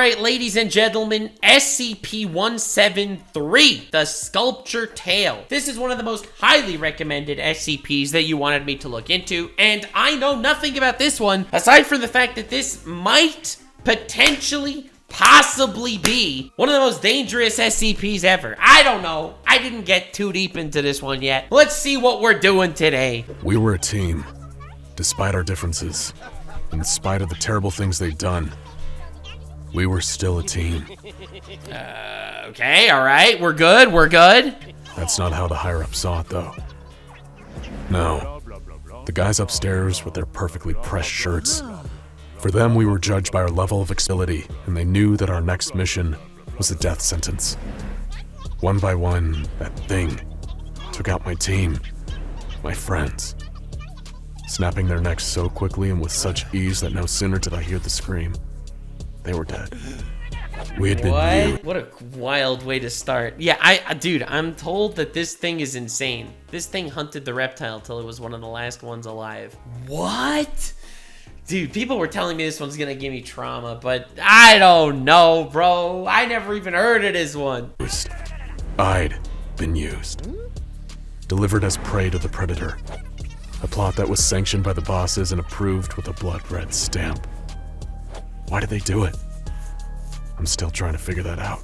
right, ladies and gentlemen, SCP-173, the Sculpture Tail. This is one of the most highly recommended SCPs that you wanted me to look into, and I know nothing about this one, aside from the fact that this might potentially possibly be one of the most dangerous SCPs ever. I don't know. I didn't get too deep into this one yet. Let's see what we're doing today. We were a team, despite our differences. In spite of the terrible things they'd done, we were still a team. Okay, all right. We're good. We're good. That's not how the higher-ups saw it, though. No. The guys upstairs with their perfectly pressed shirts. For them, we were judged by our level of ability, and they knew that our next mission was a death sentence. One by one, that thing took out my team, my friends, snapping their necks so quickly and with such ease that no sooner did I hear the scream, they were dead. We had been What? What a wild way to start. Yeah, dude, I'm told that this thing is insane. This thing hunted the reptile till it was one of the last ones alive. What? Dude, people were telling me this one's gonna give me trauma, but I don't know, bro. I never even heard of this one. I'd been used. Delivered as prey to the predator. A plot that was sanctioned by the bosses and approved with a blood-red stamp. Why did they do it? I'm still trying to figure that out.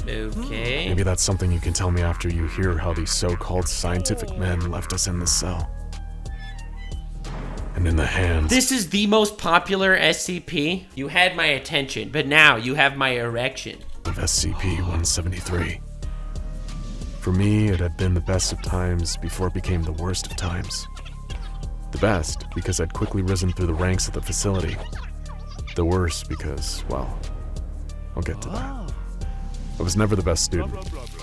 Okay. Maybe that's something you can tell me after you hear how these so-called scientific men left us in this cell. And in the hands... This is the most popular SCP. You had my attention, but now you have my erection. ...of SCP-173. For me, it had been the best of times before it became the worst of times. The best, because I'd quickly risen through the ranks of the facility. The worst, because, well, I'll get to that. I was never the best student.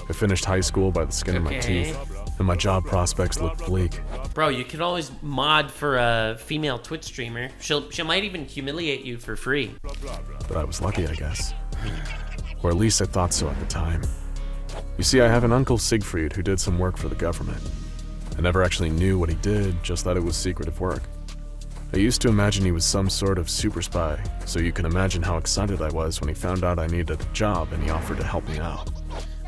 I finished high school by the skin of my teeth, and my job prospects looked bleak. Bro, you can always mod for a female Twitch streamer. She might even humiliate you for free. But I was lucky, I guess. Or at least I thought so at the time. You see, I have an uncle Siegfried who did some work for the government. I never actually knew what he did, just that it was secretive work. I used to imagine he was some sort of super spy, so you can imagine how excited I was when he found out I needed a job and he offered to help me out.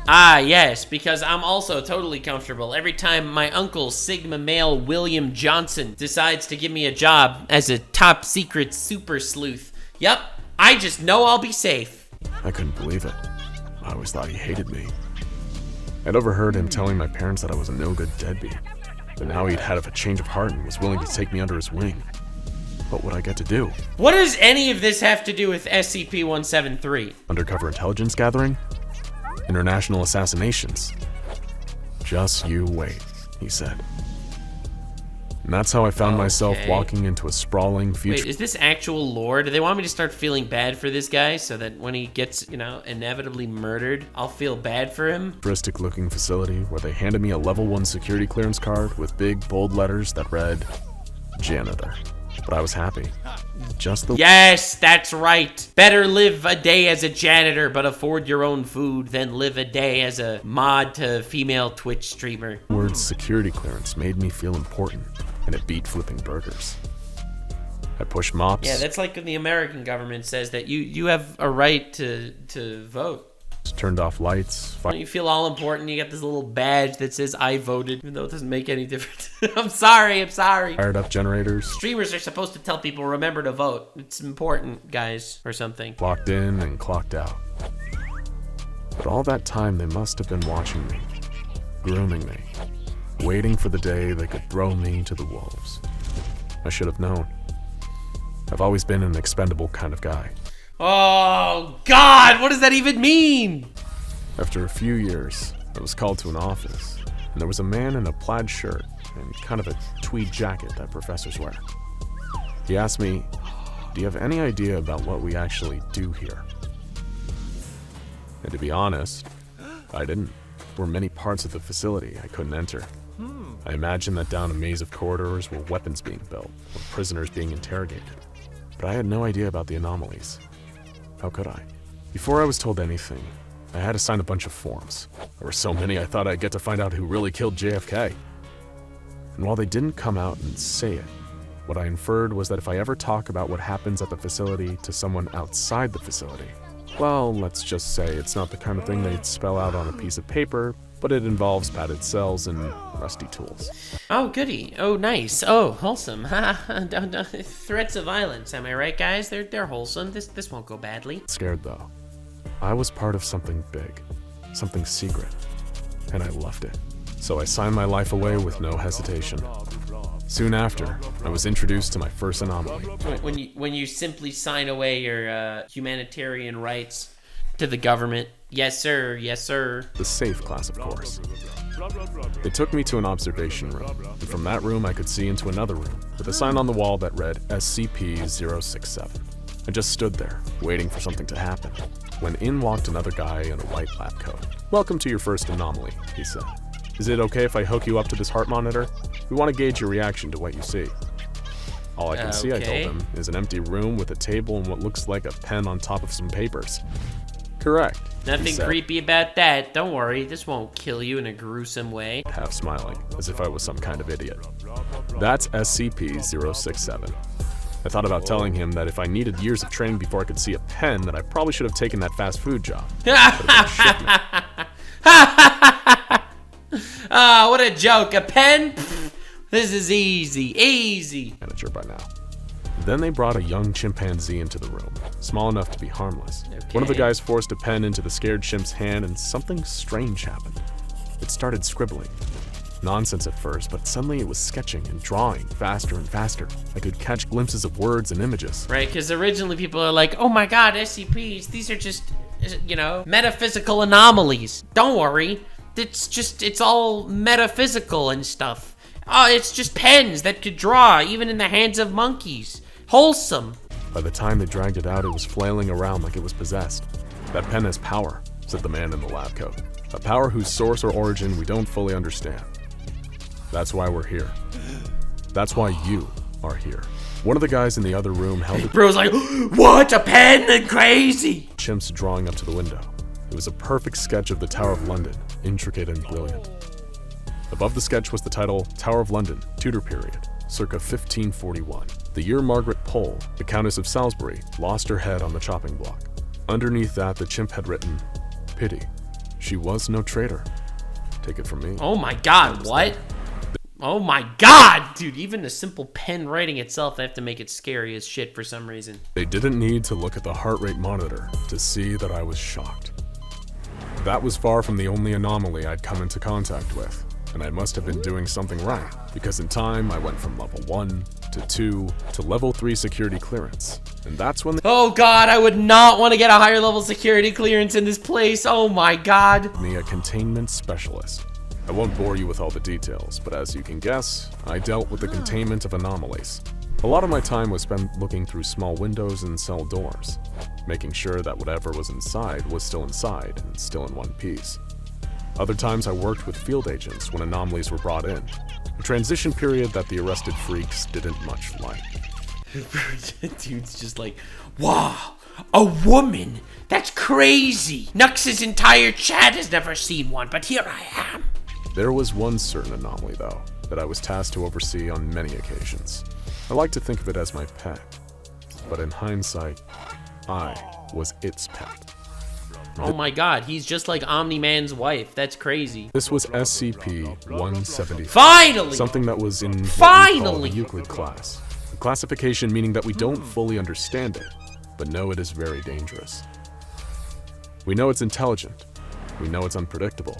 Ah, yes, because I'm also totally comfortable every time my uncle Sigma male William Johnson decides to give me a job as a top secret super sleuth. Yup, I just know I'll be safe. I couldn't believe it. I always thought he hated me. I'd overheard him telling my parents that I was a no-good deadbeat, but now he'd had a change of heart and was willing to take me under his wing. What would I get to do? What does any of this have to do with SCP-173? Undercover intelligence gathering? International assassinations? Just you wait, he said. And that's how I found myself walking into a sprawling future. Wait, is this actual lore? Do they want me to start feeling bad for this guy so that when he gets, inevitably murdered, I'll feel bad for him? Futuristic looking facility where they handed me a level 1 security clearance card with big bold letters that read, janitor. But I was happy. Yes, that's right. Better live a day as a janitor but afford your own food than live a day as a mod to female Twitch streamer. The word security clearance made me feel important, and it beat flipping burgers. I pushed mops. Yeah, that's like when the American government says that you have a right to vote. Turned off lights. You feel all important. You got this little badge that says I voted, even though it doesn't make any difference. I'm sorry. Fired up generators. Streamers are supposed to tell people, remember to vote. It's important, guys, or something. Clocked in and clocked out. But all that time, they must have been watching me, grooming me, waiting for the day they could throw me to the wolves. I should have known. I've always been an expendable kind of guy. Oh, God, what does that even mean? After a few years, I was called to an office, and there was a man in a plaid shirt and kind of a tweed jacket that professors wear. He asked me, "Do you have any idea about what we actually do here?" And to be honest, I didn't. There were many parts of the facility I couldn't enter. I imagined that down a maze of corridors were weapons being built, or prisoners being interrogated. But I had no idea about the anomalies. How could I? Before I was told anything, I had to sign a bunch of forms. There were so many I thought I'd get to find out who really killed JFK. And while they didn't come out and say it, what I inferred was that if I ever talk about what happens at the facility to someone outside the facility, Well, let's just say it's not the kind of thing they'd spell out on a piece of paper, but it involves padded cells and rusty tools. Oh, goody. Oh, nice. Oh, wholesome. Threats of violence, am I right, guys? They're wholesome. This won't go badly. Scared, though. I was part of something big, something secret, and I loved it. So I signed my life away with no hesitation. Soon after, I was introduced to my first anomaly. When you simply sign away your humanitarian rights to the government. Yes, sir. Yes, sir. The safe class, of course. They took me to an observation room, and from that room I could see into another room with a sign on the wall that read SCP-173. I just stood there, waiting for something to happen, when in walked another guy in a white lab coat. "Welcome to your first anomaly," he said. "Is it okay if I hook you up to this heart monitor? We want to gauge your reaction to what you see." "All I can see," I told him, "is an empty room with a table and what looks like a pen on top of some papers." "Correct." Nothing creepy about that. Don't worry, this won't kill you in a gruesome way. Half smiling, as if I was some kind of idiot. "That's SCP-173. I thought about telling him that if I needed years of training before I could see a pen, that I probably should have taken that fast food job. Ah, what a joke. A pen? Pfft, this is easy. Manager by now. Then they brought a young chimpanzee into the room, small enough to be harmless. Okay. One of the guys forced a pen into the scared chimp's hand and something strange happened. It started scribbling. Nonsense at first, but suddenly it was sketching and drawing faster and faster. I could catch glimpses of words and images. Right, because originally people are like, oh my god, SCPs, these are just, metaphysical anomalies. Don't worry, it's all metaphysical and stuff. Oh, it's just pens that could draw, even in the hands of monkeys. Wholesome. By the time they dragged it out, it was flailing around like it was possessed. "That pen has power," said the man in the lab coat. "A power whose source or origin we don't fully understand. That's why we're here. That's why you are here." One of the guys in the other room held it. Bro's like, what, a pen? Crazy. Chimps drawing up to the window. It was a perfect sketch of the Tower of London, intricate and brilliant. Above the sketch was the title, Tower of London, Tudor Period, circa 1541. The year Margaret Pole, the Countess of Salisbury, lost her head on the chopping block. Underneath that, the chimp had written, "Pity. She was no traitor. Take it from me." Oh my god, what? Oh my god! Dude, even the simple pen writing itself, they have to make it scary as shit for some reason. They didn't need to look at the heart rate monitor to see that I was shocked. That was far from the only anomaly I'd come into contact with, and I must have been doing something right, because in time I went from level 1 to 2 to level 3 security clearance. And that's when oh god, I would not want to get a higher level security clearance in this place. Oh my god. Me a containment specialist. I won't bore you with all the details, but as you can guess, I dealt with the containment of anomalies. A lot of my time was spent looking through small windows and cell doors, making sure that whatever was inside was still inside and still in one piece. Other times I worked with field agents when anomalies were brought in, a transition period that the arrested freaks didn't much like. Dude's just like, wow, a woman? That's crazy. Nux's entire chat has never seen one, but here I am. There was one certain anomaly, though, that I was tasked to oversee on many occasions. I like to think of it as my pet, but in hindsight, I was its pet. Oh my god, he's just like Omni-Man's wife. That's crazy. This was SCP-173. Finally! Something that was in Finally! what we call the Euclid class. A classification meaning that we don't fully understand it, but know it is very dangerous. We know it's intelligent, we know it's unpredictable,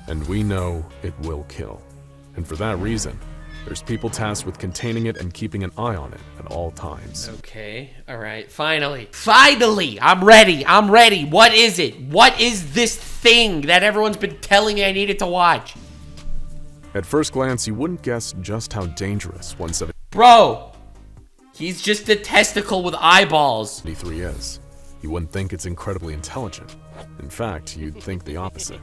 and we know it will kill. And for that reason, there's people tasked with containing it and keeping an eye on it at all times. Okay, alright, finally, I'm ready, what is it? What is this thing that everyone's been telling me I needed to watch? At first glance, you wouldn't guess just how dangerous 173 Bro, he's just a testicle with eyeballs. is. You wouldn't think it's incredibly intelligent. In fact, you'd think the opposite.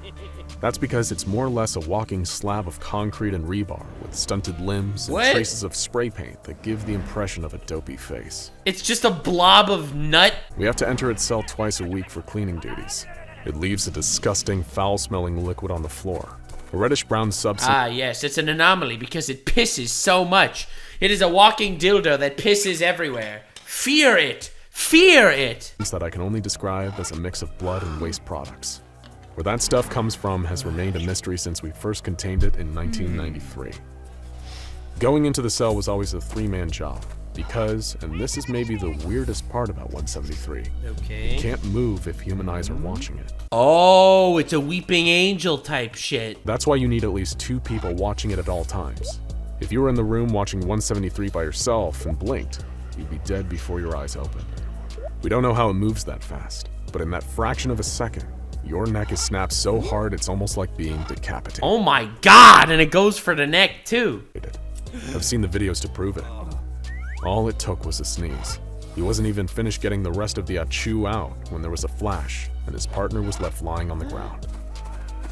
That's because it's more or less a walking slab of concrete and rebar with stunted limbs and traces of spray paint that give the impression of a dopey face. It's just a blob of nut? We have to enter its cell twice a week for cleaning duties. It leaves a disgusting, foul-smelling liquid on the floor. A reddish-brown substance. Ah, yes, it's an anomaly because it pisses so much. It is a walking dildo that pisses everywhere. Fear it! Fear it! That I can only describe as a mix of blood and waste products. Where that stuff comes from has remained a mystery since we first contained it in 1993. Going into the cell was always a three-man job, because, and this is maybe the weirdest part about 173, okay, you can't move if human eyes are watching it. Oh, it's a weeping angel type shit. That's why you need at least 2 people watching it at all times. If you were in the room watching 173 by yourself and blinked, you'd be dead before your eyes opened. We don't know how it moves that fast, but in that fraction of a second, your neck is snapped so hard it's almost like being decapitated. Oh my god, and it goes for the neck too. I've seen the videos to prove it. All it took was a sneeze. He wasn't even finished getting the rest of the achoo out when there was a flash, and his partner was left lying on the ground.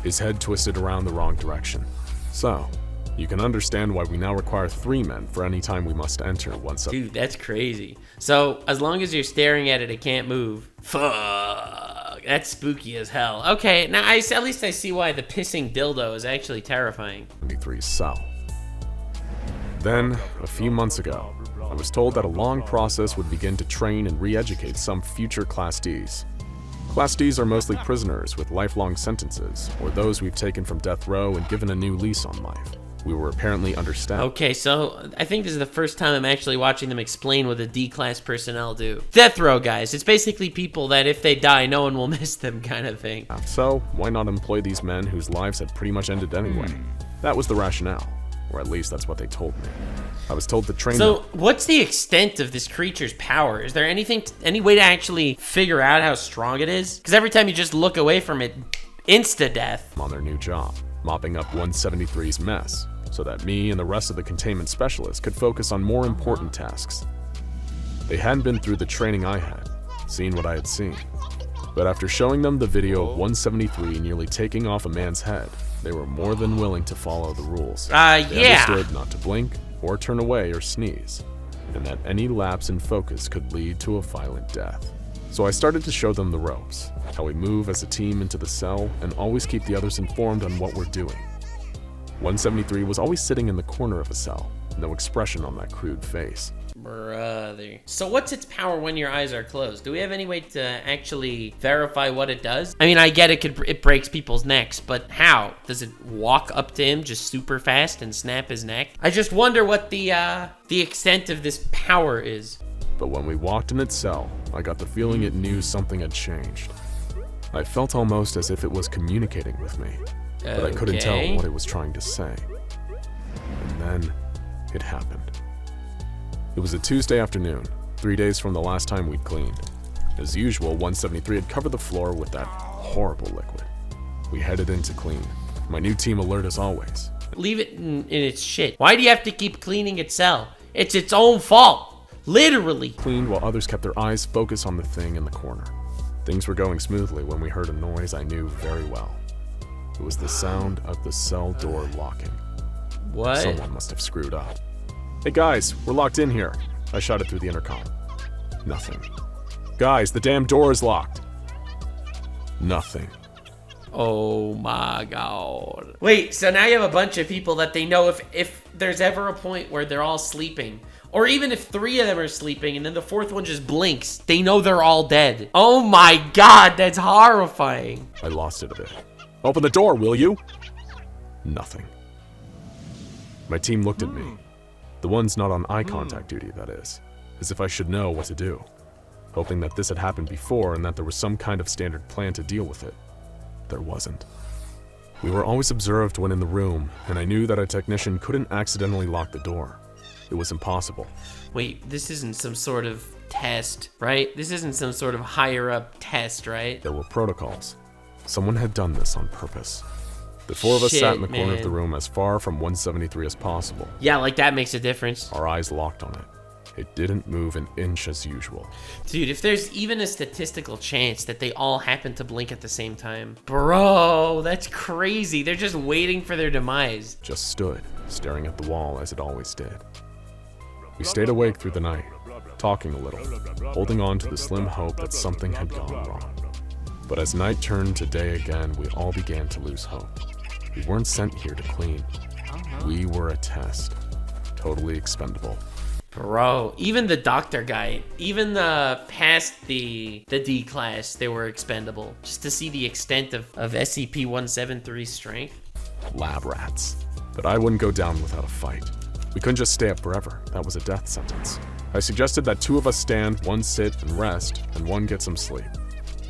His head twisted around the wrong direction. So, you can understand why we now require 3 men for any time we must enter 173. Dude, that's crazy. So, as long as you're staring at it, it can't move. Fuck. That's spooky as hell. Okay, now at least I see why the pissing dildo is actually terrifying. 173's cell. Then, a few months ago, I was told that a long process would begin to train and re-educate some future Class Ds. Class Ds are mostly prisoners with lifelong sentences, or those we've taken from death row and given a new lease on life. We were apparently understaffed. Okay, so I think this is the first time I'm actually watching them explain what the D-class personnel do. Death row guys, it's basically people that if they die, no one will miss them kind of thing. So, why not employ these men whose lives had pretty much ended anyway? That was the rationale. Or at least that's what they told me. I was told to train them. So, what's the extent of this creature's power? Is there any way to actually figure out how strong it is? Because every time you just look away from it, insta-death. On their new job, mopping up 173's mess, so that me and the rest of the containment specialists could focus on more important tasks. They hadn't been through the training I had, seen what I had seen. But after showing them the video of 173 nearly taking off a man's head, they were more than willing to follow the rules. They understood not to blink or turn away or sneeze, and that any lapse in focus could lead to a violent death. So I started to show them the ropes, how we move as a team into the cell, and always keep the others informed on what we're doing. 173 was always sitting in the corner of a cell, no expression on that crude face. Brother. So what's its power when your eyes are closed? Do we have any way to actually verify what it does? I mean, I get it breaks people's necks, but how? Does it walk up to him just super fast and snap his neck? I just wonder what the extent of this power is. But when we walked in its cell, I got the feeling it knew something had changed. I felt almost as if it was communicating with me, but I couldn't tell what it was trying to say. And then it happened. It was a Tuesday afternoon, 3 days from the last time we'd cleaned. As usual, 173 had covered the floor with that horrible liquid. We headed in to clean. My new team alert as always. Leave it in its shit. Why do you have to keep cleaning its cell? It's its own fault. Literally. Cleaned while others kept their eyes focused on the thing in the corner. Things were going smoothly when we heard a noise I knew very well. It was the sound of the cell door locking. What? Someone must have screwed up. Hey guys, we're locked in here. I shouted through the intercom. Nothing. Guys, the damn door is locked. Nothing. Oh my god. Wait, so now you have a bunch of people that they know if there's ever a point where they're all sleeping, or even if 3 of them are sleeping and then the 4th one just blinks, they know they're all dead. Oh my god, that's horrifying. I lost it a bit. Open the door, will you? Nothing. My team looked at me. The ones not on eye contact duty, that is. As if I should know what to do. Hoping that this had happened before and that there was some kind of standard plan to deal with it. There wasn't. We were always observed when in the room, and I knew that a technician couldn't accidentally lock the door. It was impossible. Wait, this isn't some sort of test, right? This isn't some sort of higher up test, right? There were protocols. Someone had done this on purpose. The 4 of us sat in the corner of the room as far from 173 as possible. Yeah, like that makes a difference. Our eyes locked on it. It didn't move an inch as usual. Dude, if there's even a statistical chance that they all happen to blink at the same time. Bro, that's crazy. They're just waiting for their demise. Just stood, staring at the wall as it always did. We stayed awake through the night, talking a little, holding on to the slim hope that something had gone wrong. But as night turned to day again, we all began to lose hope. We weren't sent here to clean. We were a test. Totally expendable. Bro, even the doctor guy, even past the D class, they were expendable. Just to see the extent of SCP-173's strength. Lab rats. But I wouldn't go down without a fight. We couldn't just stay up forever. That was a death sentence. I suggested that 2 of us stand, 1 sit and rest, and 1 get some sleep.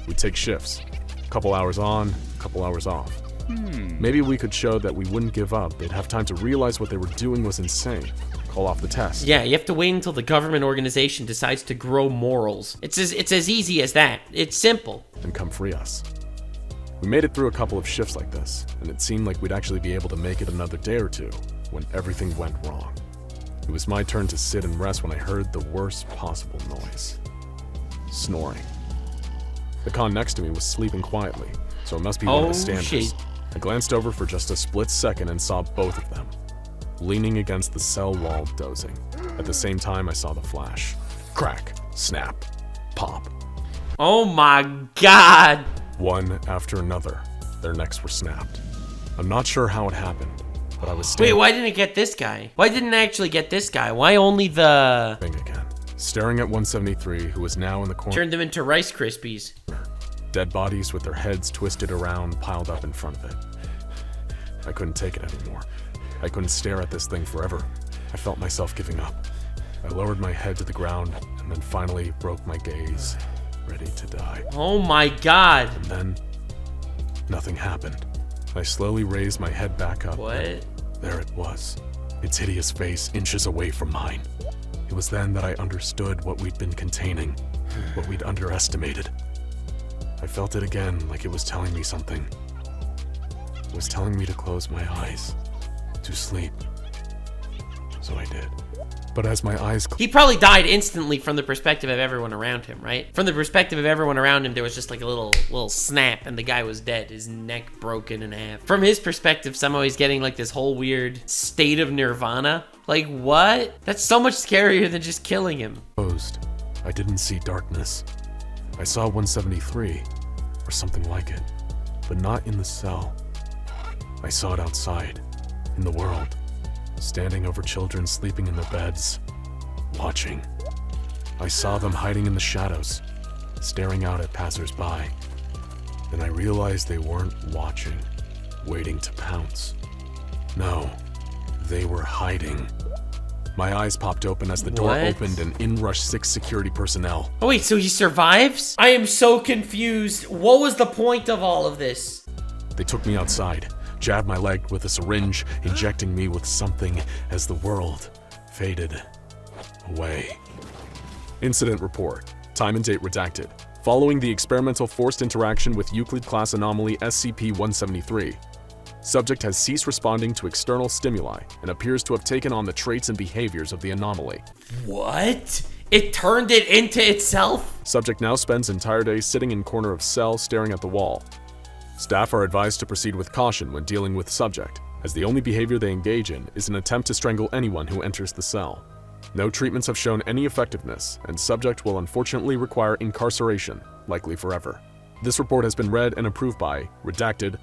We'd take shifts. A couple hours on, a couple hours off. Maybe we could show that we wouldn't give up. They'd have time to realize what they were doing was insane. Call off the test. Yeah, you have to wait until the government organization decides to grow morals. It's as easy as that. It's simple. And come free us. We made it through a couple of shifts like this, and it seemed like we'd actually be able to make it another day or two when everything went wrong. It was my turn to sit and rest when I heard the worst possible noise. Snoring. The con next to me was sleeping quietly, so it must be one of the standards. Shit. I glanced over for just a split second and saw both of them, leaning against the cell wall, dozing. At the same time, I saw the flash. Crack, snap, pop. Oh my god! One after another, their necks were snapped. I'm not sure how it happened, but I was Wait, standing why didn't it get this guy? Why didn't it actually get this guy? Why only the... again, staring at 173, who was now in the corner. Turned them into Rice Krispies. Dead bodies with their heads twisted around, piled up in front of it. I couldn't take it anymore. I couldn't stare at this thing forever. I felt myself giving up. I lowered my head to the ground, and then finally broke my gaze, ready to die. Oh my god! And then, nothing happened. I slowly raised my head back up. What? There it was, its hideous face inches away from mine. It was then that I understood what we'd been containing, what we'd underestimated. I felt it again, like it was telling me something. It was telling me to close my eyes, to sleep. So I did. But as my eyes He probably died instantly from the perspective of everyone around him, right? From the perspective of everyone around him, there was just like a little snap and the guy was dead. His neck broken in half. From his perspective, somehow he's getting like this whole weird state of nirvana. Like, what? That's so much scarier than just killing him. closed, I didn't see darkness. I saw 173, or something like it, but not in the cell. I saw it outside, in the world, standing over children sleeping in their beds, watching. I saw them hiding in the shadows, staring out at passers-by. Then I realized they weren't watching, waiting to pounce. No, they were hiding. My eyes popped open as the door What? opened and in rushed 6 security personnel. Oh wait, so he survives? I am so confused. What was the point of all of this? They took me outside, jabbed my leg with a syringe, injecting me with something as the world faded away. Incident report. Time and date redacted. Following the experimental forced interaction with Euclid class anomaly SCP-173, subject has ceased responding to external stimuli and appears to have taken on the traits and behaviors of the anomaly. What? It turned it into itself? Subject now spends entire day sitting in corner of cell staring at the wall. Staff are advised to proceed with caution when dealing with subject, as the only behavior they engage in is an attempt to strangle anyone who enters the cell. No treatments have shown any effectiveness, and subject will unfortunately require incarceration, likely forever. This report has been read and approved by Redacted,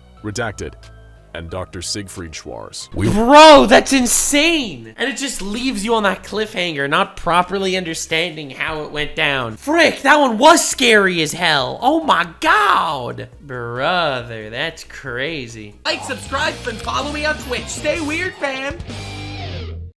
and Dr. Siegfried Schwarz. Bro, that's insane! And it just leaves you on that cliffhanger, not properly understanding how it went down. Frick, that one was scary as hell. Oh my god! Brother, that's crazy. Like, subscribe, and follow me on Twitch. Stay weird, fam!